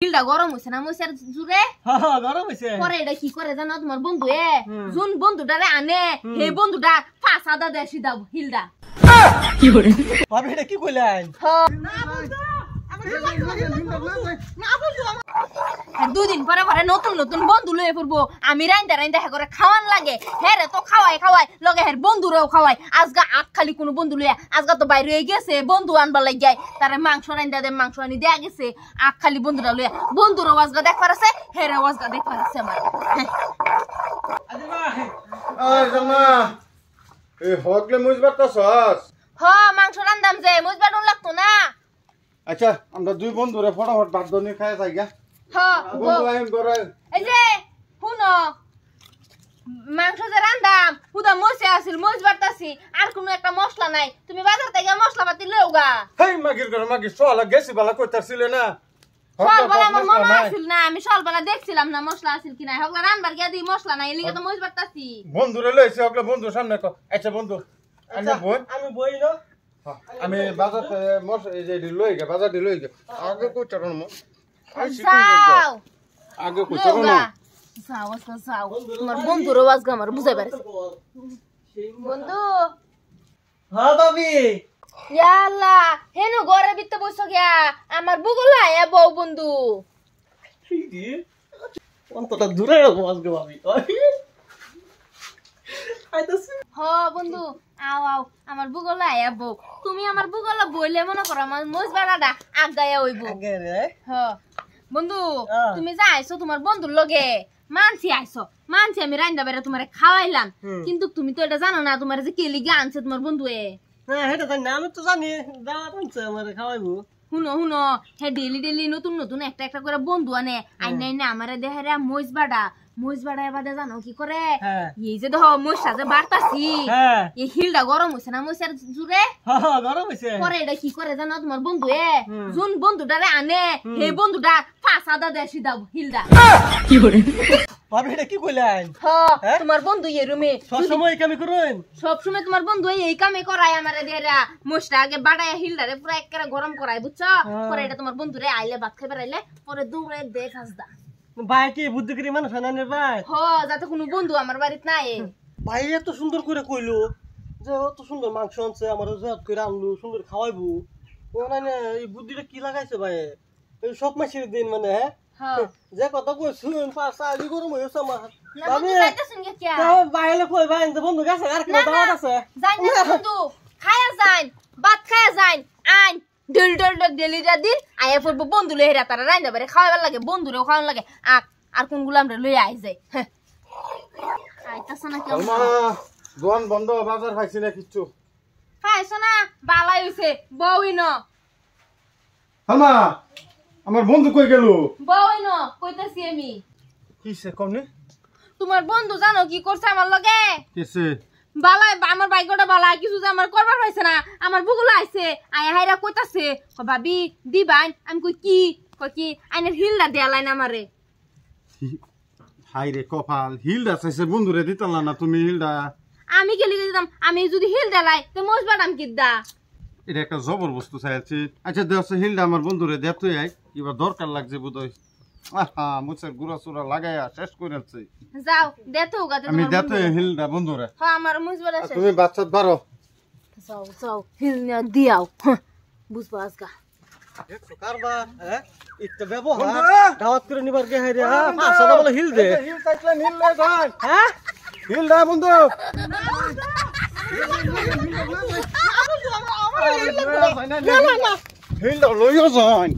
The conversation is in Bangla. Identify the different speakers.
Speaker 1: হিলটা গরম হইছে না মইসার জুরে
Speaker 2: গরম হইছে
Speaker 1: পরে এটা কি করে জানো তোমার বন্ধু জুন বন্ধুটারে আনে সেই বন্ধুটা ফাঁসাদা দেয় সিধা হিলটা
Speaker 2: কি করে ভাবি এটা কি কইলেন
Speaker 1: দুদিন পরে পরে নতুন নতুন বন্ধু লয়ে পড়বো আমি রাইন্দা রাইন্দা হ্যাঁ করে খাওয়ান লাগে হ্যাঁ রে তো খাওয়াই লগে হ্যাঁ বন্ধুরেও খাওয়াই আজগা আখ খালি কোনো বন্ধু লইয়া আজগা তো বাইরে হয়ে গেছে বন্ধু আনবার লাগিয়াই তারে মাংস রাইন্দা দে মাংস আনি দেয়া গেছে আখ খালি বন্ধুরা লইয়া বন্ধুরও আজগা দেখবার আছে হ্যাঁ রে আজগা দেখবার আছে আমার মাংস রান্দাম যে মুজবার লাগতো না
Speaker 3: আচ্ছা আমরা দুই বন্ধুরে ফটাফট ভাত দনি খায় যাই গা
Speaker 1: এই যে শুনো মাংস যে রান্দাম হুদা মরছে আসিল মরিচ বাড়তাছি আর কোনো একটা মশলা নাই তুমি বাজার থেকে মশলা পাতি লও গা
Speaker 3: হেই মাগির করে মাগি সোলা গেছি বালা কইতাছিল না
Speaker 1: সকালবেলা আমার মনে আসিল না আমি সকালবেলা দেখছিলাম না মশলা আসিল কি নাই হগলা রান্নার গিয়া দিই মশলা নাই এলিগে তো মরিচ বাড়তাছি
Speaker 3: বন্ধুরে লইছি হগলা বন্ধুর সামনে কো আচ্ছা বন্ধু
Speaker 2: আমি বই না
Speaker 3: আমি বাজার এই যে লই গে বাজার দি লই গে আগে কই চরণ মো
Speaker 1: যাও
Speaker 3: আগে কই চরণ না
Speaker 1: যাও তোমার বন্ধুর আওয়াজ গা আমার বুঝাই পারছে বন্ধু
Speaker 2: হ্যাঁ ভাবি
Speaker 1: ইয়া আল্লাহ হেনু ঘরে ভিতরে বসে গিয়া আমার বুগলা এ বউ বন্ধু
Speaker 2: কি দি অন্তটা দূরে আওয়াজ গো ভাবি আইতাছি
Speaker 1: হ বন্ধু আও আমার বুগলা এ বউ তুমি আমার বুগলা বইলে মনে করো আমার মোজ বাড়াটা আগায়া হইব
Speaker 2: আগে রে
Speaker 1: হ বন্ধু তুমি যা আইছো তোমার বন্ধুর লগে মানছি আইছো মানছি আমি রাইন্দা বেরে তোমারে খাওয়াইলাম কিন্তু তুমি তো এটা জানো না তোমার যে কে লিগে আনছে তোমার বন্ধু
Speaker 2: হ্যাঁ এটা জানি না আমি তো জানি দাওয়াত আনছে আমারে খাওয়াইবো
Speaker 1: শুনো হে ডেলি নতুন নতুন একটা একটা করে বন্ধু আনে আইনা আমারে দেহে রে মইজ বাড়া বাদে জানো কি করে এই যে দেখো মইসা যে বাড়তাছি এই হিলটা গরম হইছে না মইসার জুরে
Speaker 2: গরম হইছে
Speaker 1: পরে এটা কি করে জানো তোমার বন্ধু জুন বন্ধুটারে আনে সেই বন্ধুটা ফাঁসাদা দেয় সিধা হিলটা
Speaker 2: কি করে ভাবি এটা কি কইলেন
Speaker 1: তোমার বন্ধু এই রুমে
Speaker 2: সব সময় কামি করুন
Speaker 1: সব সময় তোমার বন্ধু এই কামে করায় আমারে দেরা মইসটা আগে বাড়ায় হিলটারে পুরো একবারে গরম করায় বুঝছো পরে এটা তোমার বন্ধুরে আইলে ভাত খাইবার আইলে পরে দৌড়ে দেখ আসদা
Speaker 2: ভাই কি বুদ্ধি করে মানুষ আনানের ভাই
Speaker 1: যাতে কোনো বন্ধু আমার বাড়িতে নাই
Speaker 2: ভাই এত সুন্দর করে কইলো যে অত সুন্দর মাংস আনছে আমার জয়াত করে আনলো সুন্দর খাওয়াইবো মানে এই বুদ্ধিটা কি লাগাইছে ভাই এই সব মাসের দিন মানে যে কথা কই শুন পাঁচটা আলি গরম হইছে আমার আমি বাইরে কই ভাই বন্ধু গেছে আর কি দাওয়াত আছে
Speaker 1: যাই না বন্ধু খায়া যাই ভাত খায়া যাই আইন ডেলি দিন আয়া পড়বো বন্ধু লই হেরা তারা রাইন্দা বারে খাওয়াবার লাগে বন্ধুরেও খাওয়ান লাগে আর কোন গুলাম রে লই আই যায় আইতাছ না কি
Speaker 3: দোকান বন্ধ বাজার খাইছি না কিচ্ছু
Speaker 1: খাইছ না বালাই হইছে বউই ন
Speaker 3: হালমা আমার বন্ধু কই গেল
Speaker 1: বউই ন কইতাছি আমি
Speaker 3: কিসে কমনে
Speaker 1: তোমার বন্ধু জানো কি করছে আমার লগে
Speaker 3: কিসে
Speaker 1: বালাই আমার বাইকটা বালা কিছু যে আমার করবার পাইছে না আমার বুগুলা আইছে আয়া হাইরা কইতাছে ভাবি দিবাই আমি কই কি আইনের হিলটা দেয়ালাই না আমারে
Speaker 3: হাই রে কপাল হিলডা চাইছে বন্ধুরে দিতালা না তুমি হিলডা
Speaker 1: আমি গেলি দিতাম আমি যদি হিল দেলাই তো মজবাট আমি কিদা
Speaker 3: এটা একটা জবর বস্তু চাইছি আচ্ছা দেওয়া হিলডা আমার বন্ধুরে দেতই আই এবার দরকার লাগছে বোধহয় মুছের গুড়া চুরা লাগাইয়া শেষ করে আছে
Speaker 1: যাও দেতো গাতে
Speaker 3: আমি দেতো হিলডা বন্ধুরে
Speaker 1: হ্যাঁ আমার মুজবাট আছে
Speaker 3: তুমি বাচ্চা ধরো
Speaker 1: যাও হিল নিয়া দিয়াও বুঝবা আজকা
Speaker 2: একটু কারবার ইত্তে ব্যবহার দাওয়াত করে নিবার গে হাইরে পাঁচশো বলে হিল দে
Speaker 3: হিল চাইলে হিল লে যান হিল দা বন্ধু হিল দা লইও যান